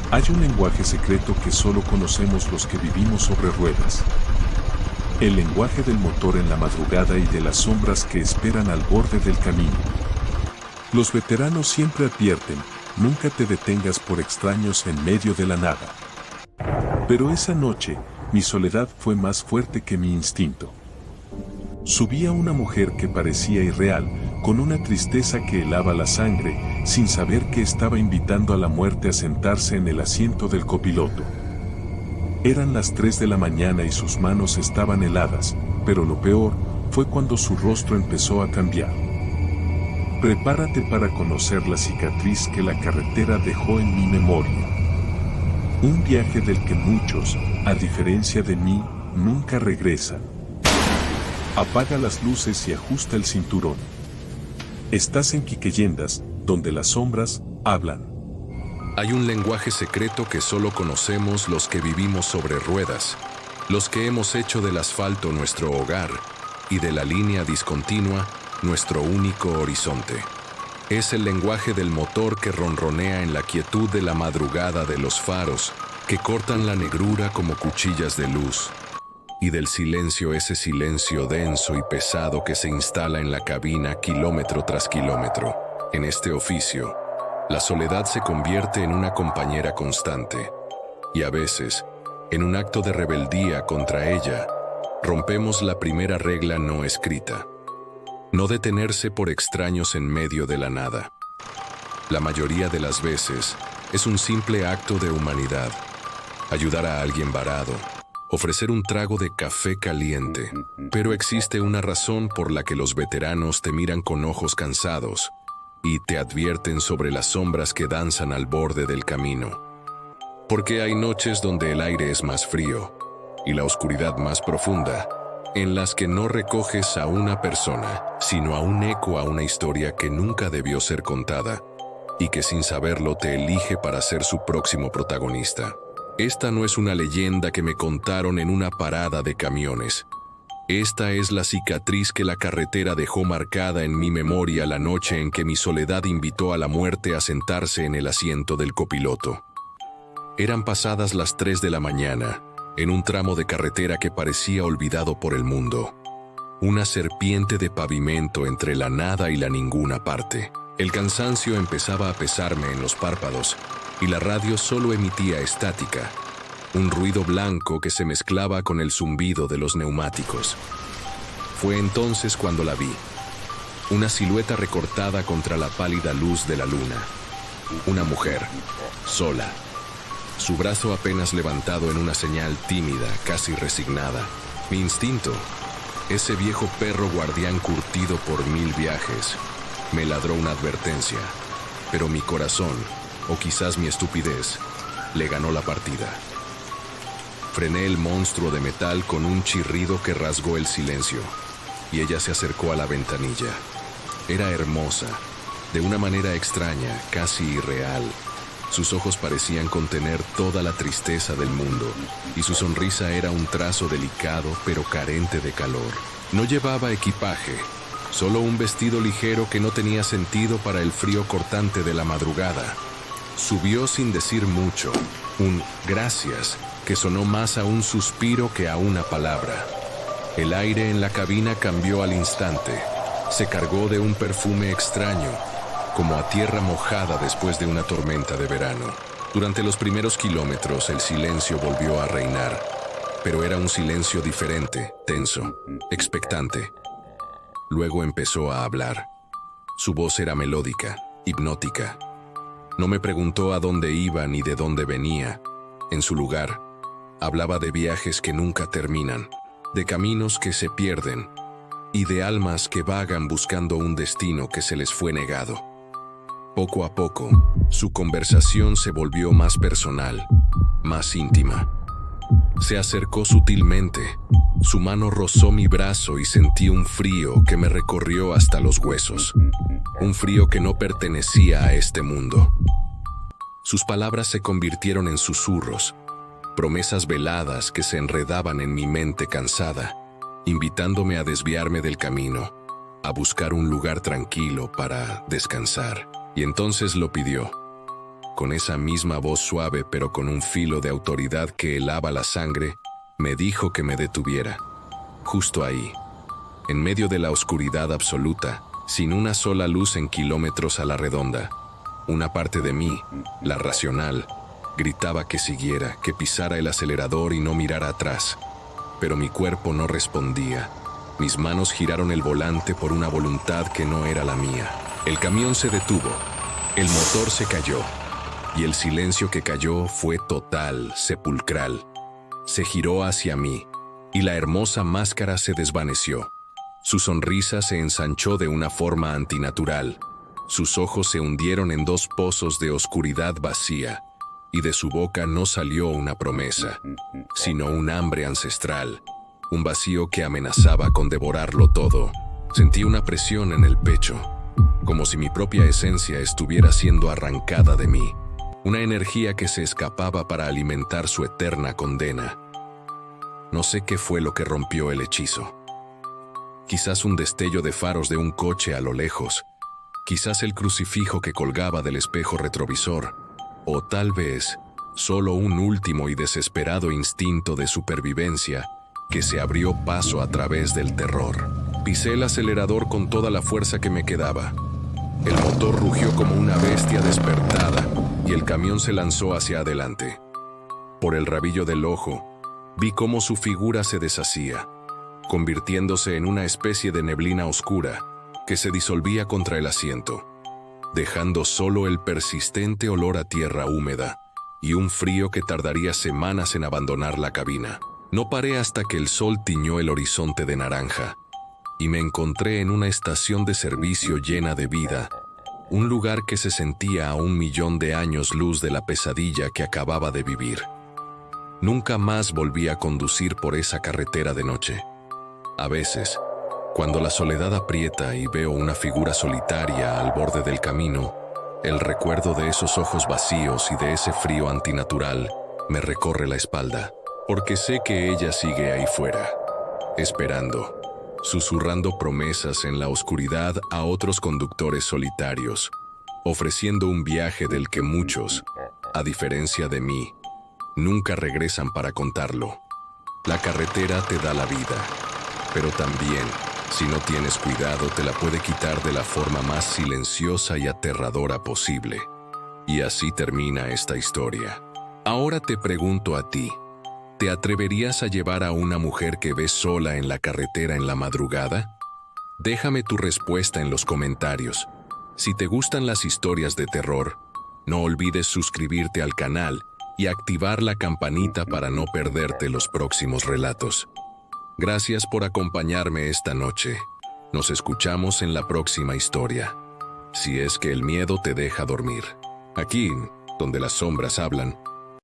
Hay un lenguaje secreto que solo conocemos los que vivimos sobre ruedas. El lenguaje del motor en la madrugada y de las sombras que esperan al borde del camino. Los veteranos siempre advierten, nunca te detengas por extraños en medio de la nada. Pero esa noche, mi soledad fue más fuerte que mi instinto. Subía una mujer que parecía irreal, con una tristeza que helaba la sangre, sin saber que estaba invitando a la muerte a sentarse en el asiento del copiloto. Eran las 3 de la mañana y sus manos estaban heladas, pero lo peor fue cuando su rostro empezó a cambiar. Prepárate para conocer la cicatriz que la carretera dejó en mi memoria. Un viaje del que muchos, a diferencia de mí, nunca regresan. Apaga las luces y ajusta el cinturón. Estás en Quiqueyendas, donde las sombras hablan. Hay un lenguaje secreto que solo conocemos los que vivimos sobre ruedas, los que hemos hecho del asfalto nuestro hogar y de la línea discontinua nuestro único horizonte. Es el lenguaje del motor que ronronea en la quietud de la madrugada de los faros, que cortan la negrura como cuchillas de luz, y del silencio, ese silencio denso y pesado que se instala en la cabina kilómetro tras kilómetro. En este oficio, la soledad se convierte en una compañera constante, y a veces, en un acto de rebeldía contra ella, rompemos la primera regla no escrita: no detenerse por extraños en medio de la nada. La mayoría de las veces es un simple acto de humanidad: ayudar a alguien varado, ofrecer un trago de café caliente. Pero existe una razón por la que los veteranos te miran con ojos cansados y te advierten sobre las sombras que danzan al borde del camino. Porque hay noches donde el aire es más frío y la oscuridad más profunda, en las que no recoges a una persona, sino a un eco, a una historia que nunca debió ser contada y que sin saberlo te elige para ser su próximo protagonista. Esta no es una leyenda que me contaron en una parada de camiones. Esta es la cicatriz que la carretera dejó marcada en mi memoria la noche en que mi soledad invitó a la muerte a sentarse en el asiento del copiloto. Eran pasadas las 3 de la mañana, en un tramo de carretera que parecía olvidado por el mundo. Una serpiente de pavimento entre la nada y la ninguna parte. El cansancio empezaba a pesarme en los párpados y la radio solo emitía estática, un ruido blanco que se mezclaba con el zumbido de los neumáticos. Fue entonces cuando la vi, una silueta recortada contra la pálida luz de la luna. Una mujer, sola, su brazo apenas levantado en una señal tímida, casi resignada. Mi instinto, ese viejo perro guardián curtido por 1000 viajes, me ladró una advertencia, pero mi corazón, o quizás mi estupidez, le ganó la partida. Frené el monstruo de metal con un chirrido que rasgó el silencio, y ella se acercó a la ventanilla. Era hermosa, de una manera extraña, casi irreal. Sus ojos parecían contener toda la tristeza del mundo, y su sonrisa era un trazo delicado pero carente de calor. No llevaba equipaje, solo un vestido ligero que no tenía sentido para el frío cortante de la madrugada. Subió sin decir mucho, un gracias que sonó más a un suspiro que a una palabra. El aire en la cabina cambió al instante. Se cargó de un perfume extraño, como a tierra mojada después de una tormenta de verano. Durante los primeros kilómetros el silencio volvió a reinar, pero era un silencio diferente, tenso, expectante. Luego empezó a hablar. Su voz era melódica, hipnótica. No me preguntó a dónde iba ni de dónde venía. En su lugar, hablaba de viajes que nunca terminan, de caminos que se pierden y de almas que vagan buscando un destino que se les fue negado. Poco a poco, su conversación se volvió más personal, más íntima. Se acercó sutilmente, su mano rozó mi brazo y sentí un frío que me recorrió hasta los huesos, un frío que no pertenecía a este mundo. Sus palabras se convirtieron en susurros, promesas veladas que se enredaban en mi mente cansada, invitándome a desviarme del camino, a buscar un lugar tranquilo para descansar. Y entonces lo pidió. con esa misma voz suave pero con un filo de autoridad que helaba la sangre, me dijo que me detuviera. Justo ahí, en medio de la oscuridad absoluta, sin una sola luz en kilómetros a la redonda, una parte de mí, la racional, gritaba que siguiera, que pisara el acelerador y no mirara atrás. Pero mi cuerpo no respondía. Mis manos giraron el volante por una voluntad que no era la mía. El camión se detuvo, el motor se cayó, y el silencio que cayó fue total, sepulcral. Se giró hacia mí, y la hermosa máscara se desvaneció. Su sonrisa se ensanchó de una forma antinatural. Sus ojos se hundieron en dos pozos de oscuridad vacía, y de su boca no salió una promesa, sino un hambre ancestral, un vacío que amenazaba con devorarlo todo. Sentí una presión en el pecho, como si mi propia esencia estuviera siendo arrancada de mí, una energía que se escapaba para alimentar su eterna condena. No sé qué fue lo que rompió el hechizo. Quizás un destello de faros de un coche a lo lejos, quizás el crucifijo que colgaba del espejo retrovisor, o tal vez solo un último y desesperado instinto de supervivencia que se abrió paso a través del terror. Pisé el acelerador con toda la fuerza que me quedaba. El motor rugió como una bestia despertada y el camión se lanzó hacia adelante. Por el rabillo del ojo, vi cómo su figura se deshacía, convirtiéndose en una especie de neblina oscura que se disolvía contra el asiento, dejando solo el persistente olor a tierra húmeda y un frío que tardaría semanas en abandonar la cabina. No paré hasta que el sol tiñó el horizonte de naranja y me encontré en una estación de servicio llena de vida, un lugar que se sentía a 1.000.000 de años luz de la pesadilla que acababa de vivir. Nunca más volví a conducir por esa carretera de noche. A veces, cuando la soledad aprieta y veo una figura solitaria al borde del camino, el recuerdo de esos ojos vacíos y de ese frío antinatural me recorre la espalda, porque sé que ella sigue ahí fuera, esperando, susurrando promesas en la oscuridad a otros conductores solitarios, ofreciendo un viaje del que muchos, a diferencia de mí, nunca regresan para contarlo. La carretera te da la vida, pero también, si no tienes cuidado, te la puede quitar de la forma más silenciosa y aterradora posible. Y así termina esta historia. Ahora te pregunto a ti, ¿te atreverías a llevar a una mujer que ves sola en la carretera en la madrugada? Déjame tu respuesta en los comentarios. Si te gustan las historias de terror, no olvides suscribirte al canal y activar la campanita para no perderte los próximos relatos. Gracias por acompañarme esta noche. Nos escuchamos en la próxima historia. Si es que el miedo te deja dormir. Aquí, donde las sombras hablan,